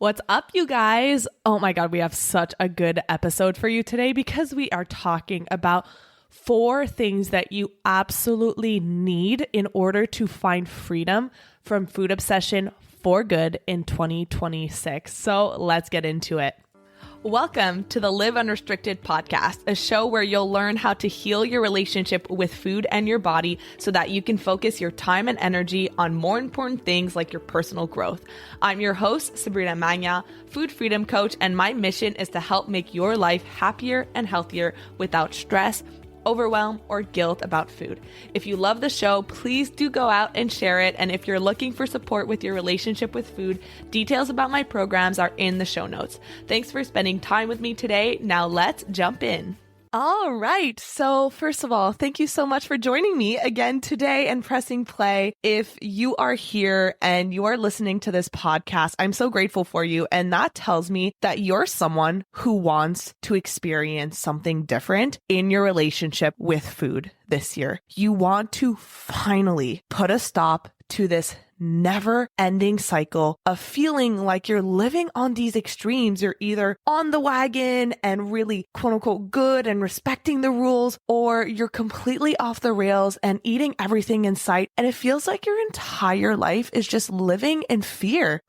What's up, you guys? Oh my God, we have such a good episode for you today because we are talking about 4 things that you absolutely need in order to find freedom from food obsession for good in 2026. So let's get into it. Welcome to the Live Unrestricted podcast, a show where you'll learn how to heal your relationship with food and your body so that you can focus your time and energy on more important things like your personal growth. I'm your host, Sabrina Magna, food freedom coach, and my mission is to help make your life happier and healthier without stress, overwhelm, or guilt about food. If you love the show, please do go out and share it. And if you're looking for support with your relationship with food, details about my programs are in the show notes. Thanks for spending time with me today. Now let's jump in. All right. So first of all, thank you so much for joining me again today and pressing play. If you are here and you are listening to this podcast, I'm so grateful for you. And that tells me that you're someone who wants to experience something different in your relationship with food this year. You want to finally put a stop to this never-ending cycle of feeling like you're living on these extremes. You're either on the wagon and really quote-unquote good and respecting the rules, or you're completely off the rails and eating everything in sight. And it feels like your entire life is just living in fear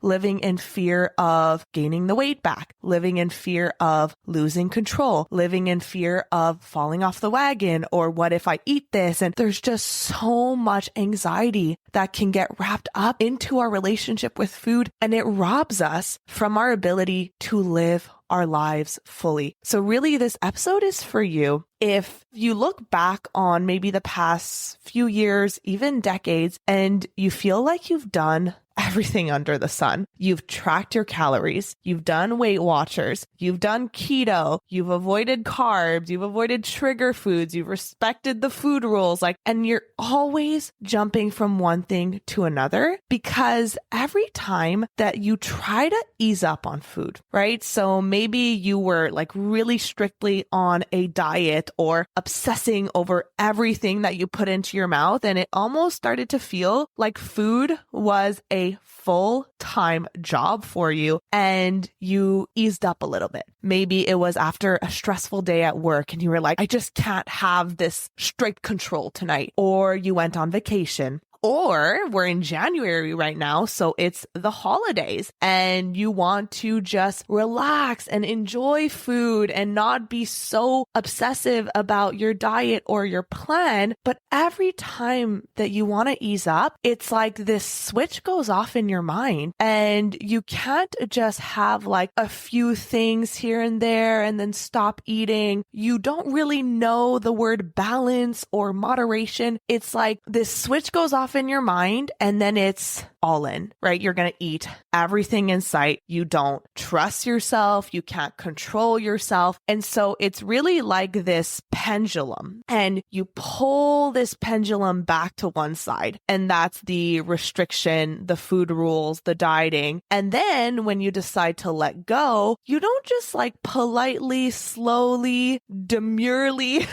of gaining the weight back, living in fear of losing control, living in fear of falling off the wagon, or what if I eat this? And there's just so much anxiety that can get wrapped up into our relationship with food, and it robs us from our ability to live our lives fully. So really, this episode is for you. If you look back on maybe the past few years, even decades, and you feel like you've done everything under the sun. You've tracked your calories. You've done Weight Watchers. You've done keto. You've avoided carbs. You've avoided trigger foods. You've respected the food rules. And you're always jumping from one thing to another because every time that you try to ease up on food, right? So maybe you were really strictly on a diet or obsessing over everything that you put into your mouth. And it almost started to feel like food was a full-time job for you, and you eased up a little bit. Maybe it was after a stressful day at work and you were like, I just can't have this strict control tonight. Or you went on vacation. Or we're in January right now, so it's the holidays and you want to just relax and enjoy food and not be so obsessive about your diet or your plan. But every time that you want to ease up, it's like this switch goes off in your mind and you can't just have a few things here and there and then stop eating. You don't really know the word balance or moderation. It's like this switch goes off in your mind and then it's all in, right? You're going to eat everything in sight. You don't trust yourself. You can't control yourself. And so it's really like this pendulum, and you pull this pendulum back to one side, and that's the restriction, the food rules, the dieting. And then when you decide to let go, you don't just politely, slowly, demurely,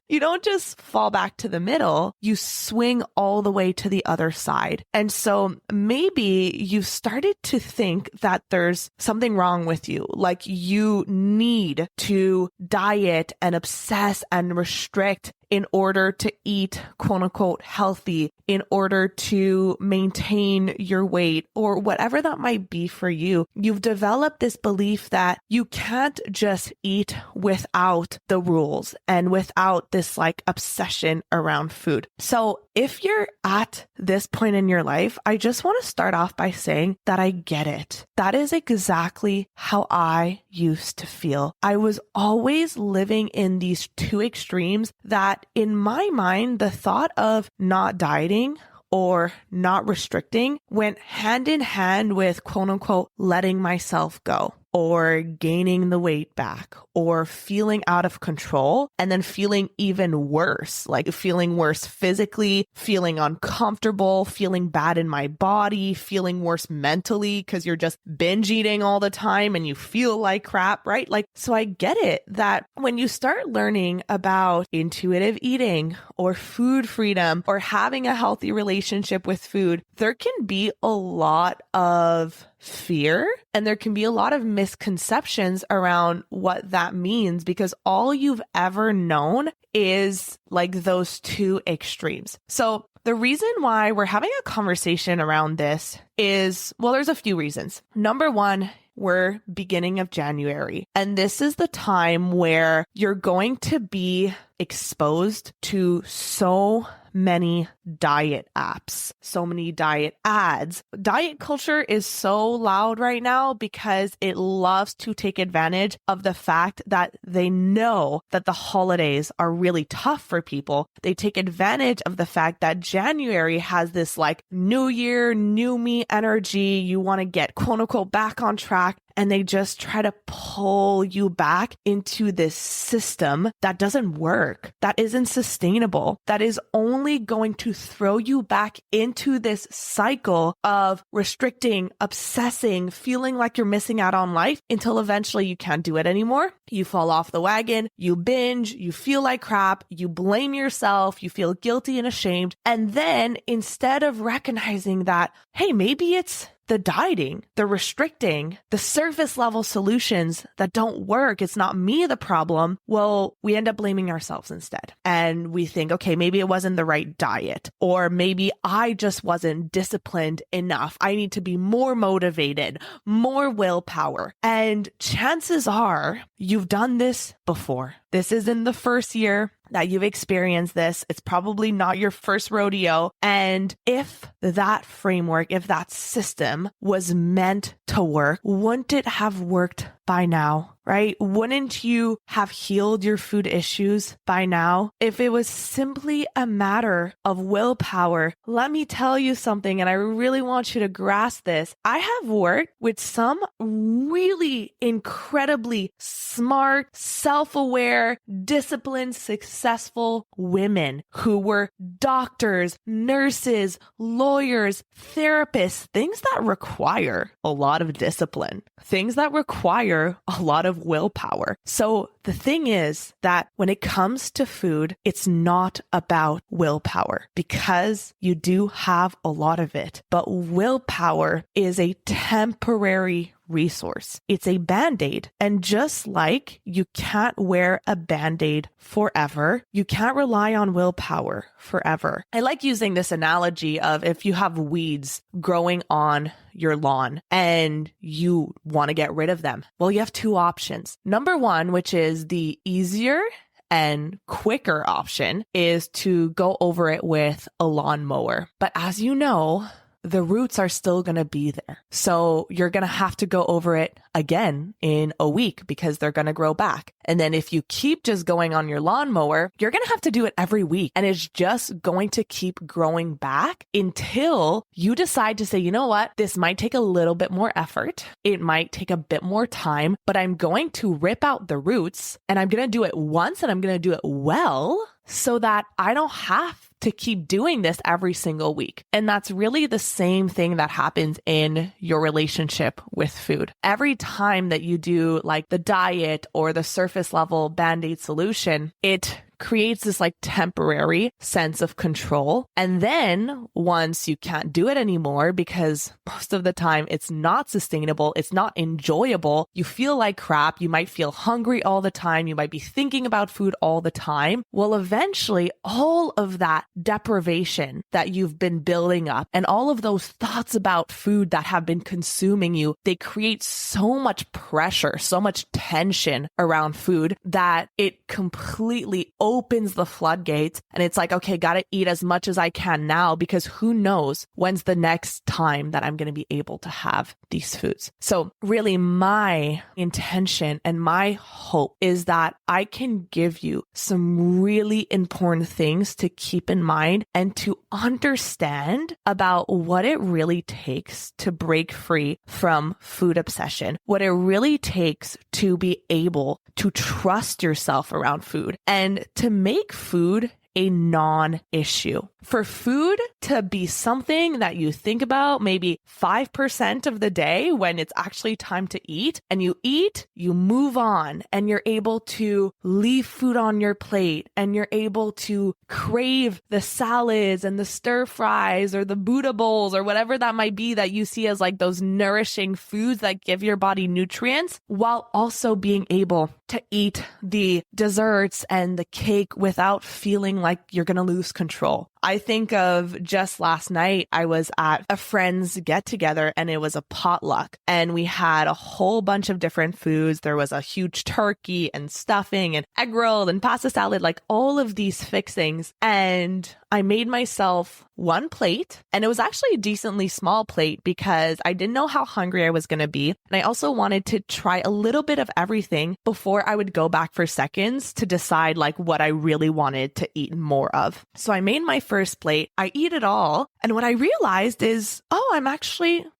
you don't just fall back to the middle. You swing all the way to the other side. And so maybe you've started to think that there's something wrong with you, like you need to diet and obsess and restrict in order to eat quote unquote healthy, in order to maintain your weight or whatever that might be for you. You've developed this belief that you can't just eat without the rules and without this obsession around food. So if you're at this point in your life, I just want to start off by saying that I get it. That is exactly how I used to feel. I was always living in these two extremes that in my mind, the thought of not dieting or not restricting went hand in hand with quote unquote letting myself go, or gaining the weight back, or feeling out of control, and then feeling even worse, feeling worse physically, feeling uncomfortable, feeling bad in my body, feeling worse mentally because you're just binge eating all the time and you feel like crap, right? So I get it that when you start learning about intuitive eating or food freedom or having a healthy relationship with food, there can be a lot of fear, and there can be a lot of misconceptions around what that means because all you've ever known is like those two extremes. So the reason why we're having a conversation around this is, well, there's a few reasons. Number one, we're beginning of January, and this is the time where you're going to be exposed to so many diet apps, so many diet ads. Diet culture is so loud right now because it loves to take advantage of the fact that they know that the holidays are really tough for people. They take advantage of the fact that January has this like new year, new me energy. You want to get quote unquote back on track. And they just try to pull you back into this system that doesn't work, that isn't sustainable, that is only going to throw you back into this cycle of restricting, obsessing, feeling like you're missing out on life until eventually you can't do it anymore. You fall off the wagon, you binge, you feel like crap, you blame yourself, you feel guilty and ashamed. And then instead of recognizing that, hey, maybe it's the dieting, the restricting, the surface level solutions that don't work, it's not me the problem. Well, we end up blaming ourselves instead. And we think, okay, maybe it wasn't the right diet, or maybe I just wasn't disciplined enough. I need to be more motivated, more willpower. And chances are you've done this before. This isn't the first year that you've experienced this. It's probably not your first rodeo. And if that framework, if that system was meant to work, wouldn't it have worked by now, right? Wouldn't you have healed your food issues by now? If it was simply a matter of willpower, let me tell you something, and I really want you to grasp this. I have worked with some really incredibly smart, self-aware, disciplined, successful women who were doctors, nurses, lawyers, therapists, things that require a lot of discipline, things that require a lot of willpower. So the thing is that when it comes to food, it's not about willpower because you do have a lot of it, but willpower is a temporary resource. It's a band-aid. And just like you can't wear a band-aid forever, you can't rely on willpower forever. I like using this analogy of if you have weeds growing on your lawn and you want to get rid of them. Well, you have two options. Number one, which is the easier and quicker option, is to go over it with a lawnmower. But as you know, the roots are still going to be there. So you're going to have to go over it again in a week because they're going to grow back. And then if you keep just going on your lawnmower, you're going to have to do it every week. And it's just going to keep growing back until you decide to say, you know what, this might take a little bit more effort. It might take a bit more time, but I'm going to rip out the roots and I'm going to do it once and I'm going to do it well so that I don't have to keep doing this every single week. And that's really the same thing that happens in your relationship with food. Every time that you do like the diet or the surface level band-aid solution, it creates this like temporary sense of control. And then once you can't do it anymore, because most of the time it's not sustainable, it's not enjoyable, you feel like crap, you might feel hungry all the time, you might be thinking about food all the time. Well, eventually all of that deprivation that you've been building up and all of those thoughts about food that have been consuming you, they create so much pressure, so much tension around food that it completely opens the floodgates and it's like, okay, gotta eat as much as I can now because who knows when's the next time that I'm going to be able to have these foods. So really my intention and my hope is that I can give you some really important things to keep in mind and to understand about what it really takes to break free from food obsession, what it really takes to be able to trust yourself around food and to make food a non-issue. For food to be something that you think about maybe 5% of the day when it's actually time to eat, and you eat, you move on, and you're able to leave food on your plate, and you're able to crave the salads and the stir fries or the Buddha bowls or whatever that might be that you see as like those nourishing foods that give your body nutrients, while also being able to eat the desserts and the cake without feeling like you're going to lose control. I think of just last night, I was at a friend's get together and it was a potluck and we had a whole bunch of different foods. There was a huge turkey and stuffing and egg roll and pasta salad, like all of these fixings. And I made myself one plate, and it was actually a decently small plate because I didn't know how hungry I was going to be. And I also wanted to try a little bit of everything before I would go back for seconds to decide like what I really wanted to eat more of. So I made my first plate, I eat it all. And what I realized is,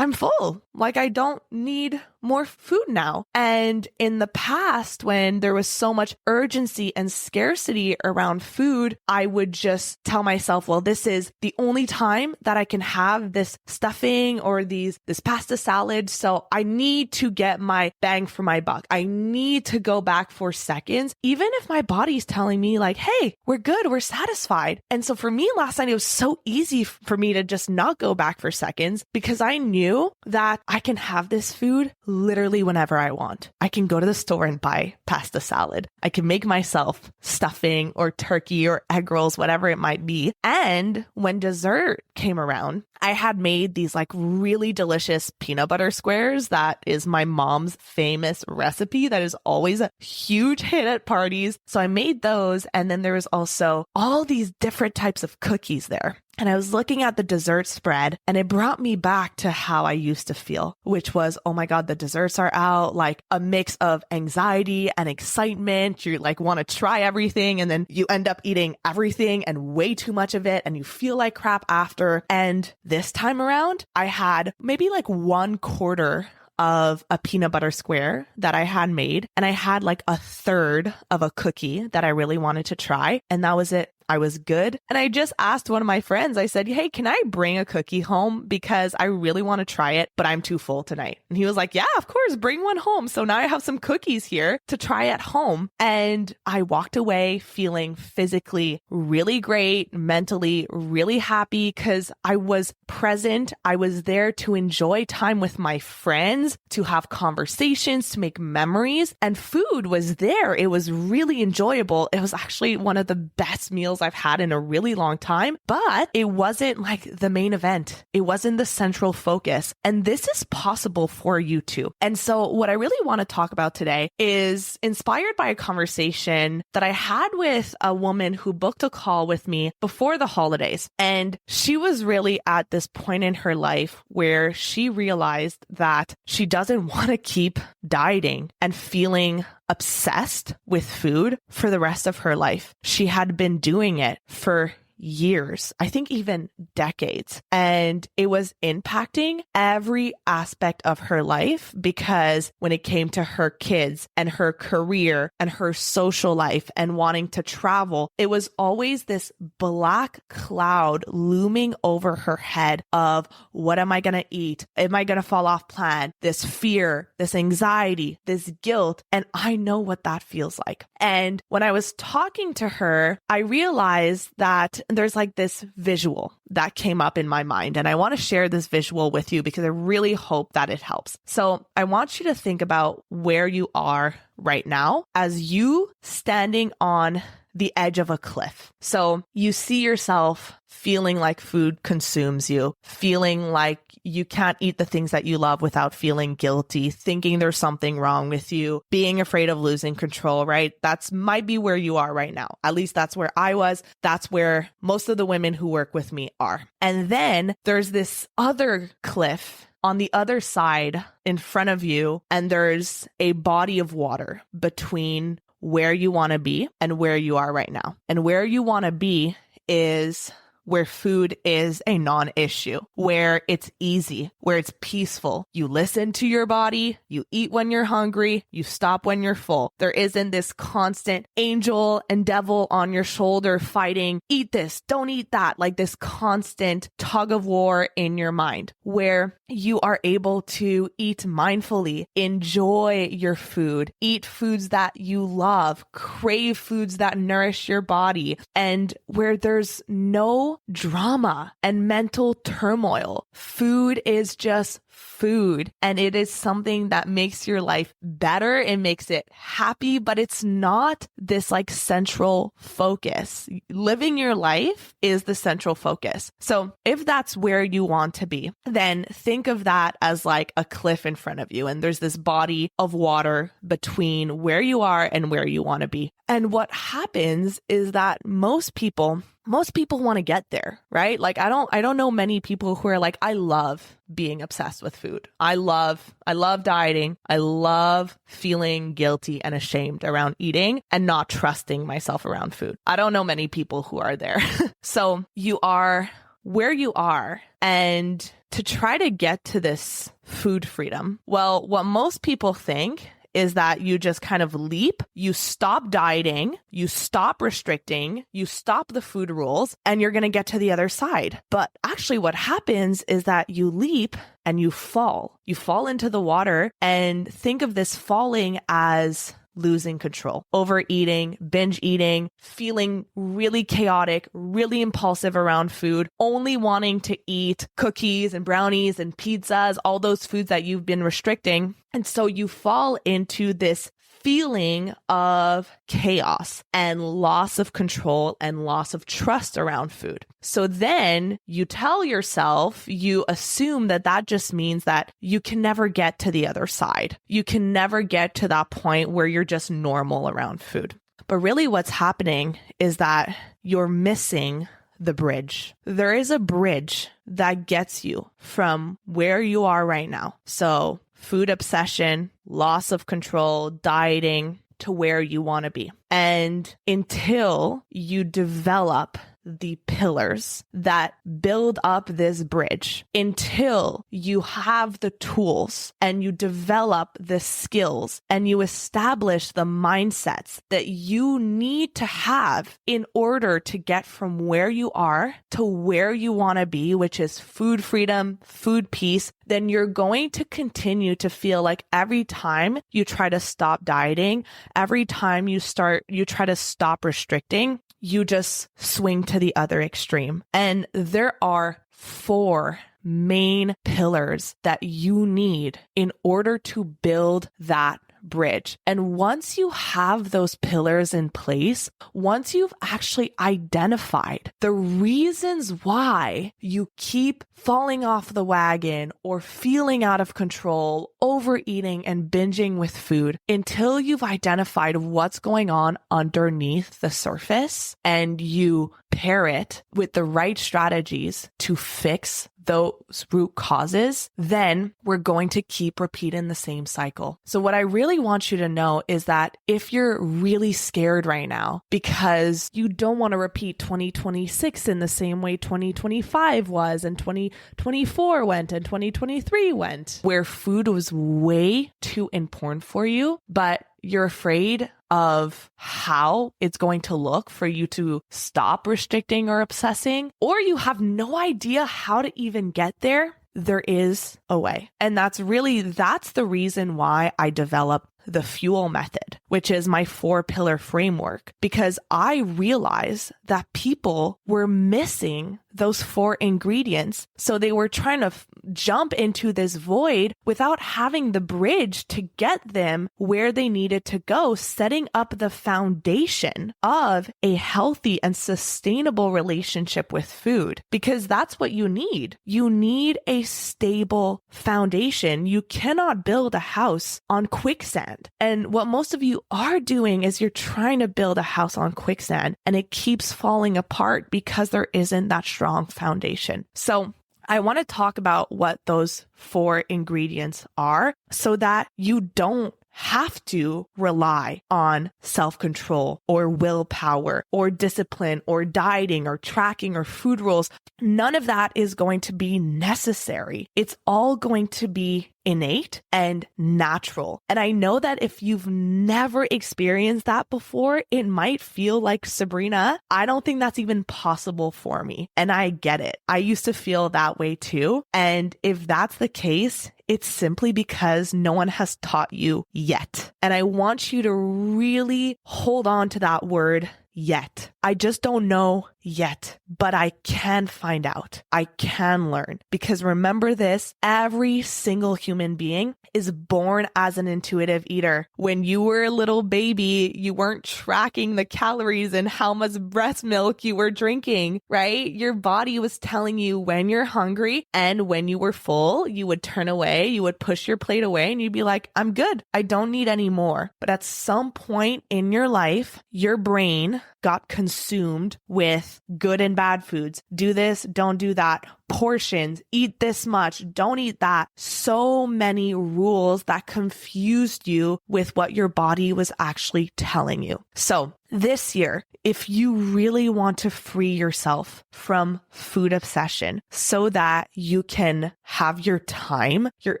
I'm full. Like I don't need more food now. And in the past, when there was so much urgency and scarcity around food, I would just tell myself, well, this is the only time that I can have this stuffing or this pasta salad. So I need to get my bang for my buck. I need to go back for seconds, even if my body's telling me like, hey, we're good, we're satisfied. And so for me last night, it was so easy for me to just not go back for seconds because I knew that I can have this food literally whenever I want. I can go to the store and buy pasta salad. I can make myself stuffing or turkey or egg rolls, whatever it might be. And when dessert came around, I had made these like really delicious peanut butter squares. That is my mom's famous recipe that is always a huge hit at parties. So I made those. And then there was also all these different types of cookies there. And I was looking at the dessert spread and it brought me back to how I used to feel, which was, oh my God, the desserts are out, like a mix of anxiety and excitement. You like want to try everything and then you end up eating everything and way too much of it and you feel like crap after. And this time around, I had maybe like 1/4 of a peanut butter square that I had made. And I had like 1/3 of a cookie that I really wanted to try. And that was it. I was good. And I just asked one of my friends, I said, hey, can I bring a cookie home? Because I really want to try it, but I'm too full tonight. And he was like, yeah, of course, bring one home. So now I have some cookies here to try at home. And I walked away feeling physically really great, mentally really happy because I was present. I was there to enjoy time with my friends, to have conversations, to make memories. And food was there. It was really enjoyable. It was actually one of the best meals I've had in a really long time, but it wasn't like the main event. It wasn't the central focus. And this is possible for you too. And so what I really want to talk about today is inspired by a conversation that I had with a woman who booked a call with me before the holidays. And she was really at this point in her life where she realized that she doesn't want to keep dieting and feeling obsessed with food for the rest of her life. She had been doing it for years, I think even decades. And it was impacting every aspect of her life because when it came to her kids and her career and her social life and wanting to travel, it was always this black cloud looming over her head of what am I going to eat? Am I going to fall off plan? This fear, this anxiety, this guilt. And I know what that feels like. And when I was talking to her, I realized that there's like this visual that came up in my mind. And I want to share this visual with you because I really hope that it helps. So I want you to think about where you are right now as you standing on the edge of a cliff. So you see yourself feeling like food consumes you, feeling like you can't eat the things that you love without feeling guilty, thinking there's something wrong with you, being afraid of losing control, right? That's might be where you are right now. At least that's where I was. That's where most of the women who work with me are. And then there's this other cliff on the other side in front of you, and there's a body of water between where you want to be and where you are right now. And where you want to be is where food is a non-issue, where it's easy, where it's peaceful. You listen to your body, you eat when you're hungry, you stop when you're full. There isn't this constant angel and devil on your shoulder fighting, eat this, don't eat that, like this constant tug of war in your mind, where you are able to eat mindfully, enjoy your food, eat foods that you love, crave foods that nourish your body, and where there's no drama and mental turmoil. Food is just food, and it is something that makes your life better. It makes it happy, but it's not this like central focus. Living your life is the central focus. So if that's where you want to be, then think of that as like a cliff in front of you, and there's this body of water between where you are and where you want to be. And what happens is that most people want to get there, right? Like I don't know many people who are like, I love being obsessed with food. I love dieting. I love feeling guilty and ashamed around eating and not trusting myself around food. I don't know many people who are there. So you are where you are, and to try to get to this food freedom, well, what most people think is that you just kind of leap, you stop dieting, you stop restricting, you stop the food rules, and you're going to get to the other side. But actually what happens is that you leap and you fall. You fall into the water, and think of this falling as losing control, overeating, binge eating, feeling really chaotic, really impulsive around food, only wanting to eat cookies and brownies and pizzas, all those foods that you've been restricting. And so you fall into this feeling of chaos and loss of control and loss of trust around food. So then you tell yourself, you assume that that just means that you can never get to the other side. You can never get to that point where you're just normal around food. But really what's happening is that you're missing the bridge. There is a bridge that gets you from where you are right now. So food obsession, loss of control, dieting, to where you want to be. And until you develop the pillars that build up this bridge, until you have the tools and you develop the skills and you establish the mindsets that you need to have in order to get from where you are to where you want to be, which is food freedom, food peace, then you're going to continue to feel like every time you try to stop dieting, every time you try to stop restricting, you just swing to the other extreme. And there are 4 main pillars that you need in order to build that bridge. And once you have those pillars in place, once you've actually identified the reasons why you keep falling off the wagon or feeling out of control, overeating and binging with food, until you've identified what's going on underneath the surface and you pair it with the right strategies to fix those root causes, then we're going to keep repeating the same cycle. So what I really want you to know is that if you're really scared right now because you don't want to repeat 2026 in the same way 2025 was and 2024 went and 2023 went, where food was way too important for you, but you're afraid of how it's going to look for you to stop restricting or obsessing, or you have no idea how to even get there, there is a way. And that's the reason why I developed the fuel method, which is my 4-pillar framework, because I realized that people were missing those 4 ingredients. So they were trying to jump into this void without having the bridge to get them where they needed to go, setting up the foundation of a healthy and sustainable relationship with food, because that's what you need. You need a stable foundation. You cannot build a house on quicksand. And what most of you are doing is you're trying to build a house on quicksand, and it keeps falling apart because there isn't that strong foundation. So I want to talk about what those 4 ingredients are so that you don't have to rely on self-control or willpower or discipline or dieting or tracking or food rules. None of that is going to be necessary. It's all going to be innate and natural. And I know that if you've never experienced that before, it might feel like, Sabrina, I don't think that's even possible for me. And I get it. I used to feel that way too. And if that's the case, it's simply because no one has taught you yet. And I want you to really hold on to that word yet. I just don't know yet, but I can find out. I can learn. Because remember this, every single human being is born as an intuitive eater. When you were a little baby, you weren't tracking the calories and how much breast milk you were drinking, right? Your body was telling you when you're hungry, and when you were full, you would turn away, you would push your plate away, and you'd be like, I'm good. I don't need any more. But at some point in your life, your brain got consumed with good and bad foods. Do this, don't do that. Portions, eat this much, don't eat that. So many rules that confused you with what your body was actually telling you. So this year, if you really want to free yourself from food obsession so that you can have your time, your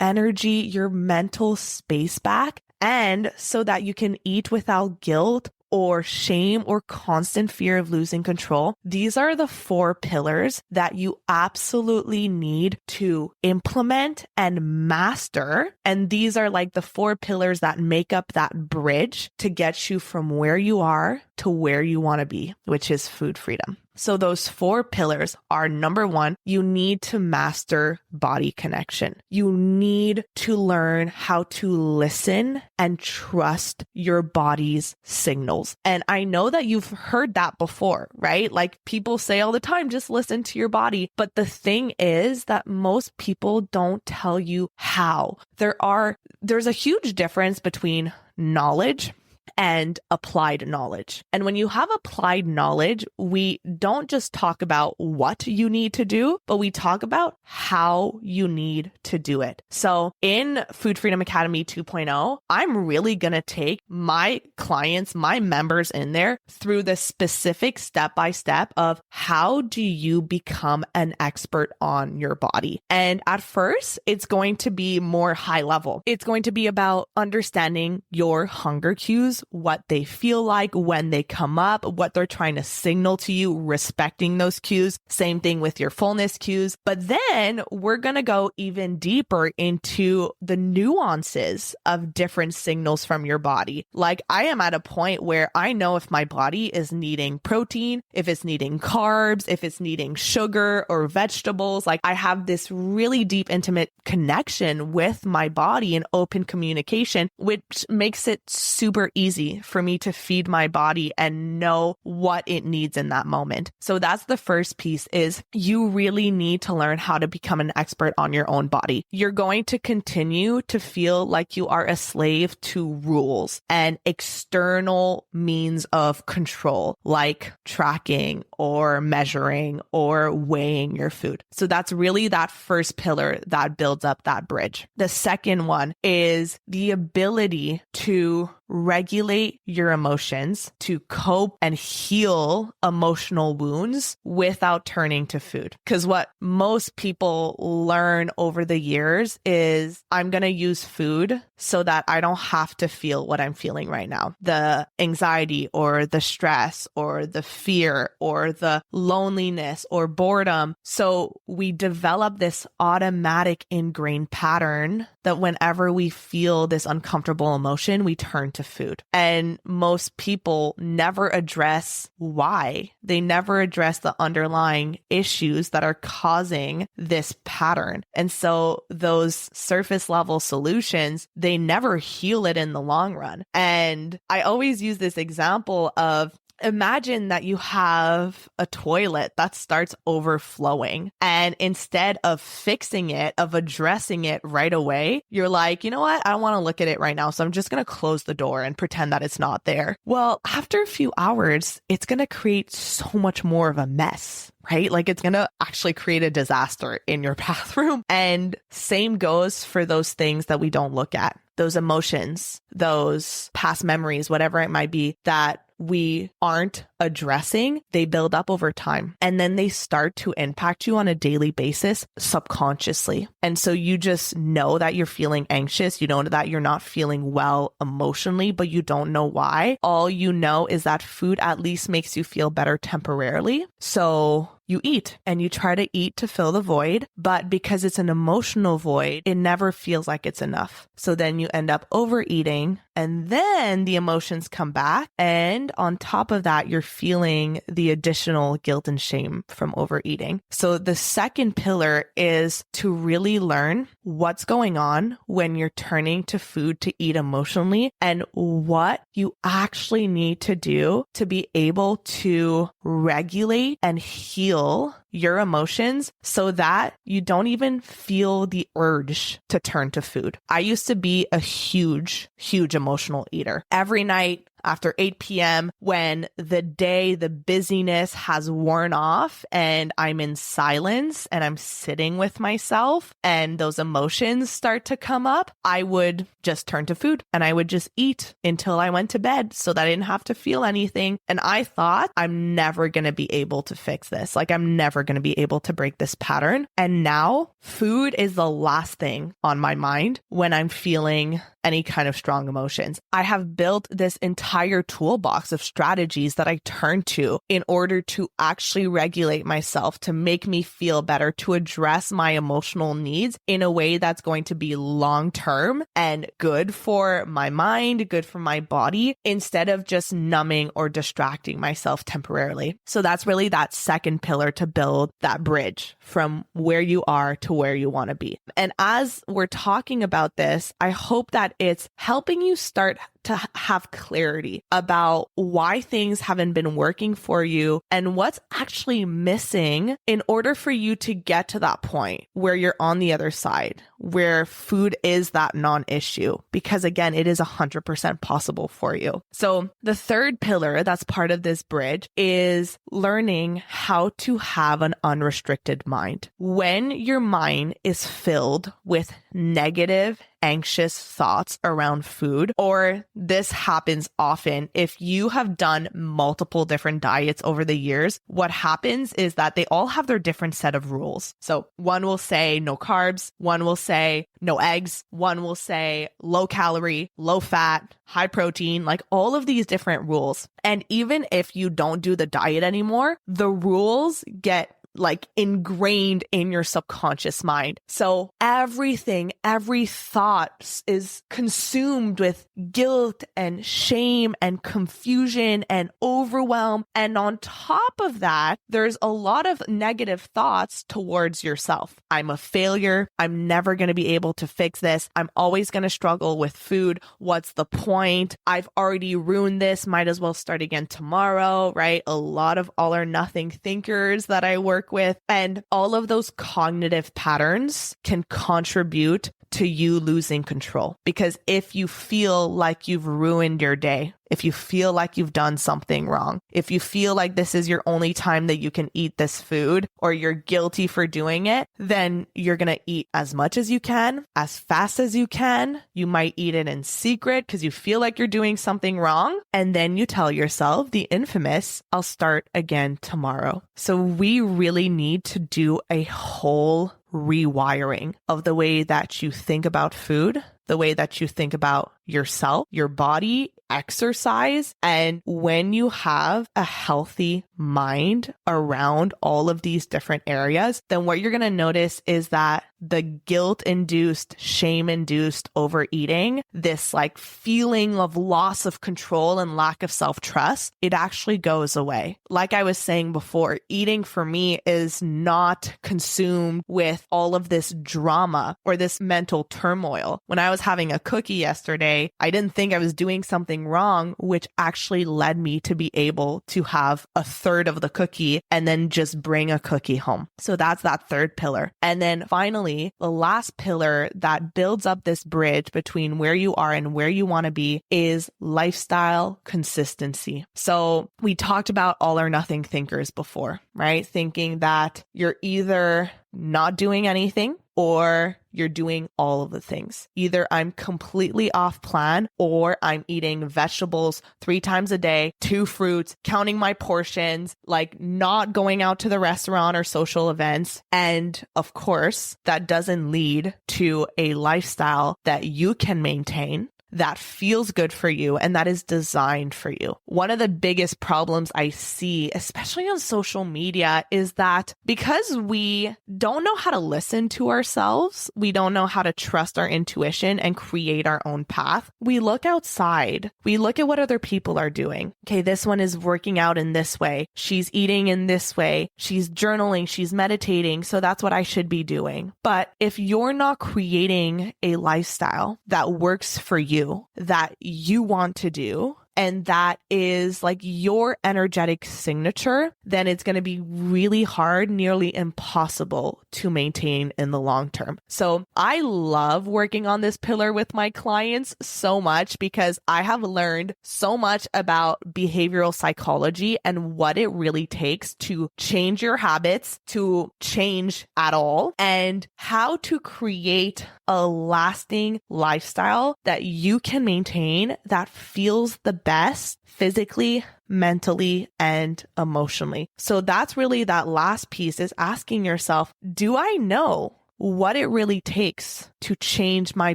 energy, your mental space back, and so that you can eat without guilt or shame or constant fear of losing control, these are the 4 pillars that you absolutely need to implement and master. And these are like the 4 pillars that make up that bridge to get you from where you are to where you want to be, which is food freedom. So those 4 pillars are, number 1, you need to master body connection. You need to learn how to listen and trust your body's signals. And I know that you've heard that before, right? Like people say all the time, just listen to your body. But the thing is that most people don't tell you how. There's a huge difference between knowledge and applied knowledge. And when you have applied knowledge, we don't just talk about what you need to do, but we talk about how you need to do it. So in Food Freedom Academy 2.0, I'm really going to take my clients, my members in there through the specific step-by-step of how do you become an expert on your body. And at first, it's going to be more high level. It's going to be about understanding your hunger cues, what they feel like when they come up, what they're trying to signal to you, respecting those cues. Same thing with your fullness cues. But then we're going to go even deeper into the nuances of different signals from your body. Like I am at a point where I know if my body is needing protein, if it's needing carbs, if it's needing sugar or vegetables. Like I have this really deep, intimate connection with my body and open communication, which makes it super easy for me to feed my body and know what it needs in that moment. So that's the first piece, is you really need to learn how to become an expert on your own body. You're going to continue to feel like you are a slave to rules and external means of control, like tracking or measuring or weighing your food. So that's really that first pillar that builds up that bridge. The second one is the ability to regulate your emotions, to cope and heal emotional wounds without turning to food. Because what most people learn over the years is I'm going to use food so that I don't have to feel what I'm feeling right now. The anxiety or the stress or the fear or the loneliness or boredom. So we develop this automatic ingrained pattern that whenever we feel this uncomfortable emotion, we turn to food. And most people never address why. They never address the underlying issues that are causing this pattern. And so those surface level solutions, they never heal it in the long run. And I always use this example of, imagine that you have a toilet that starts overflowing, and instead of fixing it, of addressing it right away, you're like, you know what? I don't want to look at it right now. So I'm just going to close the door and pretend that it's not there. Well, after a few hours, it's going to create so much more of a mess, right? Like it's going to actually create a disaster in your bathroom. And same goes for those things that we don't look at. those emotions, those past memories, whatever it might be that we aren't addressing, they build up over time. And then they start to impact you on a daily basis subconsciously. And so you just know that you're feeling anxious. You know that you're not feeling well emotionally, but you don't know why. All you know is that food at least makes you feel better temporarily. So you eat and you try to eat to fill the void, but because it's an emotional void, it never feels like it's enough. So then you end up overeating and then the emotions come back. And on top of that, you're feeling the additional guilt and shame from overeating. So the second pillar is to really learn what's going on when you're turning to food to eat emotionally and what you actually need to do to be able to regulate and heal your emotions so that you don't even feel the urge to turn to food. I used to be a huge emotional eater. Every night after 8 p.m., when the busyness has worn off and I'm in silence and I'm sitting with myself and those emotions start to come up, I would just turn to food and I would just eat until I went to bed so that I didn't have to feel anything. And I thought, I'm never going to be able to fix this. Like, I'm never going to be able to break this pattern. And now food is the last thing on my mind when I'm feeling any kind of strong emotions. I have built this entire toolbox of strategies that I turn to in order to actually regulate myself, to make me feel better, to address my emotional needs in a way that's going to be long-term and good for my mind, good for my body, instead of just numbing or distracting myself temporarily. So that's really that second pillar to build that bridge from where you are to where you want to be. And as we're talking about this, I hope that it's helping you start to have clarity about why things haven't been working for you and what's actually missing in order for you to get to that point where you're on the other side, where food is that non-issue. Because again, it is 100% possible for you. So the third pillar that's part of this bridge is learning how to have an unrestricted mind. When your mind is filled with negative, anxious thoughts around food, or this happens often if you have done multiple different diets over the years, what happens is that they all have their different set of rules. So one will say no carbs, one will say no eggs, one will say low calorie, low fat, high protein, like all of these different rules. And even if you don't do the diet anymore, the rules get like ingrained in your subconscious mind. So every thought is consumed with guilt and shame and confusion and overwhelm. And on top of that, there's a lot of negative thoughts towards yourself. I'm a failure. I'm never going to be able to fix this. I'm always going to struggle with food. What's the point? I've already ruined this. Might as well start again tomorrow, right? A lot of all or nothing thinkers that I work with. And all of those cognitive patterns can contribute to you losing control. Because if you feel like you've ruined your day, if you feel like you've done something wrong, if you feel like this is your only time that you can eat this food, or you're guilty for doing it, then you're going to eat as much as you can, as fast as you can. You might eat it in secret because you feel like you're doing something wrong. And then you tell yourself the infamous, I'll start again tomorrow. So we really need to do a whole rewiring of the way that you think about food, the way that you think about yourself, your body, exercise. And when you have a healthy mind around all of these different areas, then what you're going to notice is that the guilt-induced, shame-induced overeating, this like feeling of loss of control and lack of self-trust, it actually goes away. Like I was saying before, eating for me is not consumed with all of this drama or this mental turmoil. When I was having a cookie yesterday, I didn't think I was doing something wrong, which actually led me to be able to have a third of the cookie and then just bring a cookie home. So that's that third pillar. And then finally, the last pillar that builds up this bridge between where you are and where you want to be is lifestyle consistency. So we talked about all or nothing thinkers before, right? Thinking that you're either not doing anything or you're doing all of the things. Either I'm completely off plan or I'm eating vegetables 3 times a day, 2 fruits, counting my portions, like not going out to the restaurant or social events. And of course, that doesn't lead to a lifestyle that you can maintain, that feels good for you, and that is designed for you. One of the biggest problems I see, especially on social media, is that because we don't know how to listen to ourselves, we don't know how to trust our intuition and create our own path. We look outside. We look at what other people are doing. Okay, this one is working out in this way. She's eating in this way. She's journaling. She's meditating. So that's what I should be doing. But if you're not creating a lifestyle that works for you, that you want to do, and that is like your energetic signature, then it's going to be really hard, nearly impossible to maintain in the long term. So I love working on this pillar with my clients so much because I have learned so much about behavioral psychology and what it really takes to change your habits, to change at all, and how to create a lasting lifestyle that you can maintain that feels the best physically, mentally, and emotionally. So that's really that last piece, is asking yourself, do I know what it really takes to change my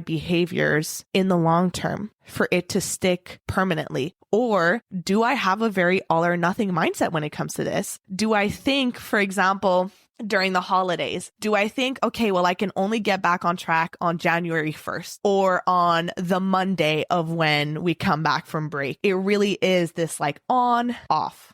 behaviors in the long term for it to stick permanently? Or do I have a very all or nothing mindset when it comes to this? Do I think, for example, during the holidays, do I think, okay, well, I can only get back on track on January 1st or on the Monday of when we come back from break? It really is this like on, off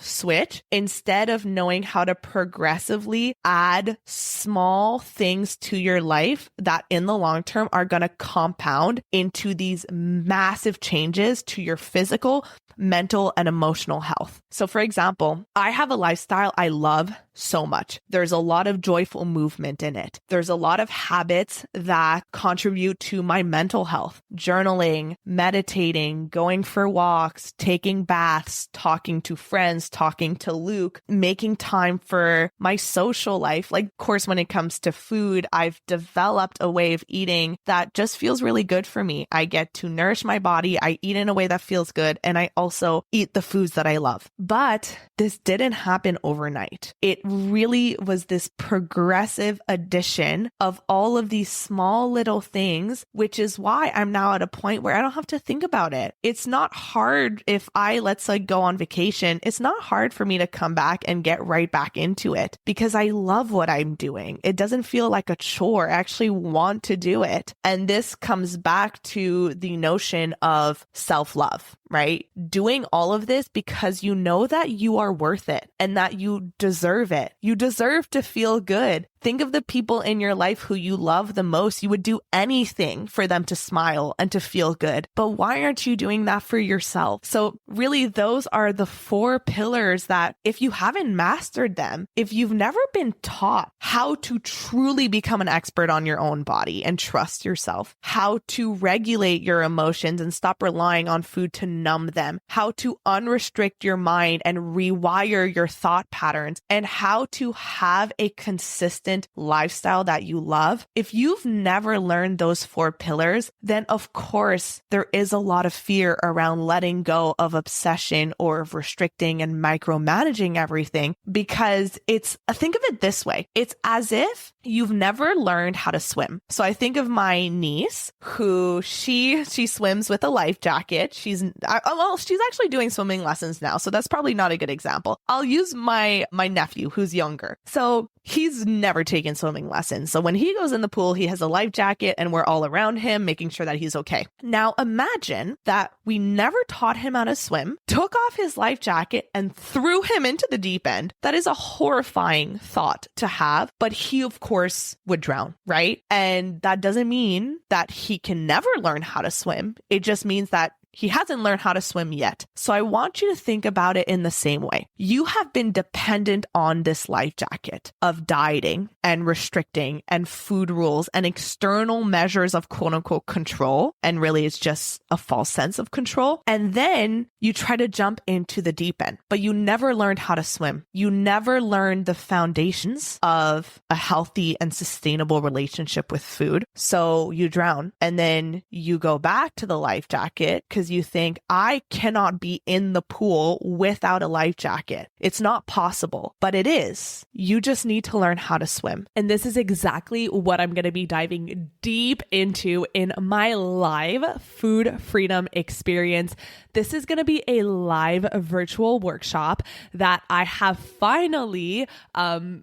switch, instead of knowing how to progressively add small things to your life that in the long term are going to compound into these massive changes to your physical, mental, and emotional health. So for example, I have a lifestyle I love so much. There's a lot of joyful movement in it. There's a lot of habits that contribute to my mental health: journaling, meditating, going for walks, taking baths, talking to friends, talking to Luke, making time for my social life. Like, of course, when it comes to food, I've developed a way of eating that just feels really good for me. I get to nourish my body. I eat in a way that feels good. And I also eat the foods that I love. But this didn't happen overnight. It really was this progressive addition of all of these small little things, which is why I'm now at a point where I don't have to think about it. It's not hard if let's say, go on vacation. It's not hard for me to come back and get right back into it because I love what I'm doing. It doesn't feel like a chore. I actually want to do it. And this comes back to the notion of self-love, right? Doing all of this because you know that you are worth it and that you deserve it. You deserve to feel good. Think of the people in your life who you love the most. You would do anything for them to smile and to feel good. But why aren't you doing that for yourself? So really, those are the 4 pillars that if you haven't mastered them, if you've never been taught how to truly become an expert on your own body and trust yourself, how to regulate your emotions and stop relying on food to numb them, how to unrestrict your mind and rewire your thought patterns, and how to have a consistent lifestyle that you love. If you've never learned those 4 pillars, then of course there is a lot of fear around letting go of obsession or of restricting and micromanaging everything, because think of it this way. It's as if you've never learned how to swim. So I think of my niece who she swims with a life jacket. She's actually doing swimming lessons now. So that's probably not a good example. I'll use my nephew who's younger. So he's never taken swimming lessons. So when he goes in the pool, he has a life jacket and we're all around him making sure that he's okay. Now imagine that we never taught him how to swim, took off his life jacket and threw him into the deep end. That is a horrifying thought to have, but he of course would drown, right? And that doesn't mean that he can never learn how to swim. It just means that He hasn't learned how to swim yet. So I want you to think about it in the same way. You have been dependent on this life jacket of dieting and restricting and food rules and external measures of quote unquote control. And really it's just a false sense of control. And then you try to jump into the deep end, but you never learned how to swim. You never learned the foundations of a healthy and sustainable relationship with food. So you drown and then you go back to the life jacket because you think, I cannot be in the pool without a life jacket. It's not possible, but it is. You just need to learn how to swim. And this is exactly what I'm going to be diving deep into in my live food freedom experience. This is going to be a live virtual workshop that I have finally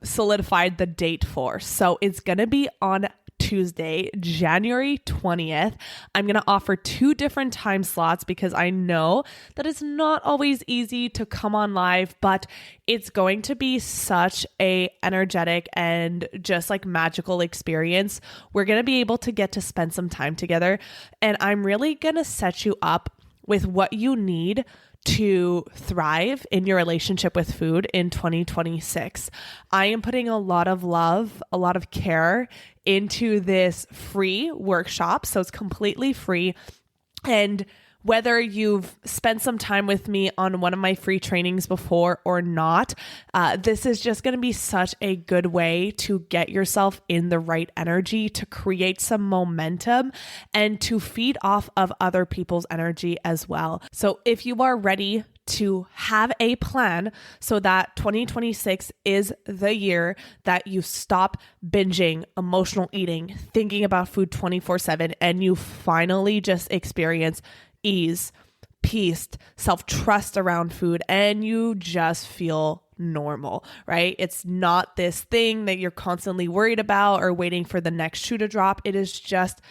solidified the date for. So it's going to be on Tuesday, January 20th. I'm going to offer 2 different time slots because I know that it's not always easy to come on live, but it's going to be such a energetic and just like magical experience. We're going to be able to get to spend some time together, and I'm really going to set you up with what you need to thrive in your relationship with food in 2026. I am putting a lot of love, a lot of care into this free workshop. So it's completely free. And whether you've spent some time with me on one of my free trainings before or not, this is just going to be such a good way to get yourself in the right energy, to create some momentum, and to feed off of other people's energy as well. So if you are ready to have a plan so that 2026 is the year that you stop binging, emotional eating, thinking about food 24/7, and you finally just experience ease, peace, self-trust around food, and you just feel normal, right? It's not this thing that you're constantly worried about or waiting for the next shoe to drop. It is just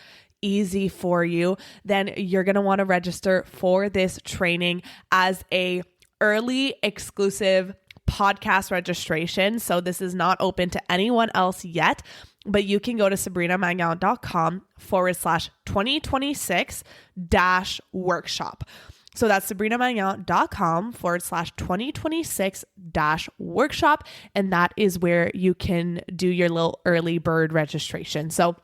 easy for you. Then you're going to want to register for this training as a early exclusive podcast registration. So this is not open to anyone else yet, but you can go to sabrinamagnan.com/2026-workshop. So that's sabrinamagnan.com/2026-workshop. And that is where you can do your little early bird registration. So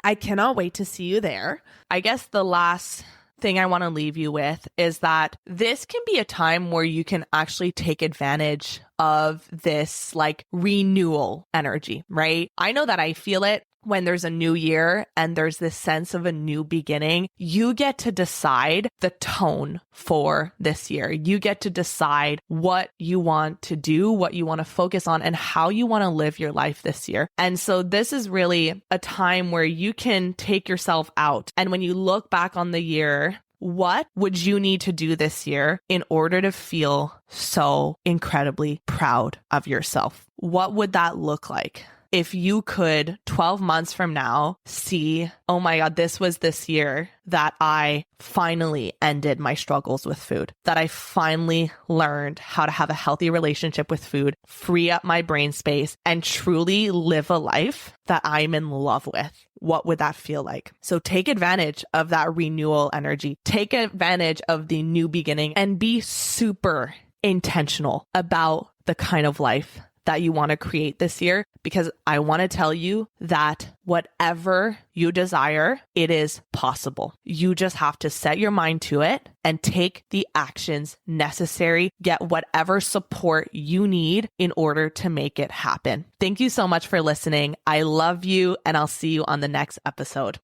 I cannot wait to see you there. I guess the last thing I want to leave you with is that this can be a time where you can actually take advantage of this like renewal energy, right? I know that I feel it when there's a new year and there's this sense of a new beginning. You get to decide the tone for this year. You get to decide what you want to do, what you want to focus on, and how you want to live your life this year. And so this is really a time where you can take yourself out. And when you look back on the year, what would you need to do this year in order to feel so incredibly proud of yourself? What would that look like? If you could 12 months from now see, oh my God, this was this year that I finally ended my struggles with food, that I finally learned how to have a healthy relationship with food, free up my brain space, and truly live a life that I'm in love with. What would that feel like? So take advantage of that renewal energy. Take advantage of the new beginning and be super intentional about the kind of life that you want to create this year, because I want to tell you that whatever you desire, it is possible. You just have to set your mind to it and take the actions necessary, get whatever support you need in order to make it happen. Thank you so much for listening. I love you, and I'll see you on the next episode.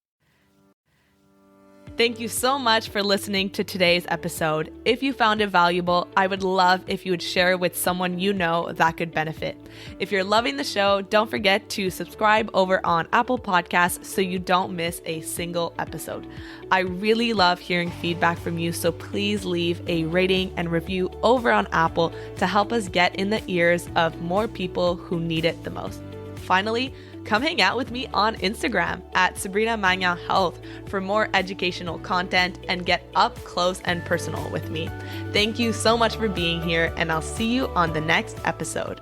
Thank you so much for listening to today's episode. If you found it valuable, I would love if you would share it with someone you know that could benefit. If you're loving the show, don't forget to subscribe over on Apple Podcasts so you don't miss a single episode. I really love hearing feedback from you, so please leave a rating and review over on Apple to help us get in the ears of more people who need it the most. Finally, come hang out with me on Instagram at Sabrina Magnan Health for more educational content and get up close and personal with me. Thank you so much for being here, and I'll see you on the next episode.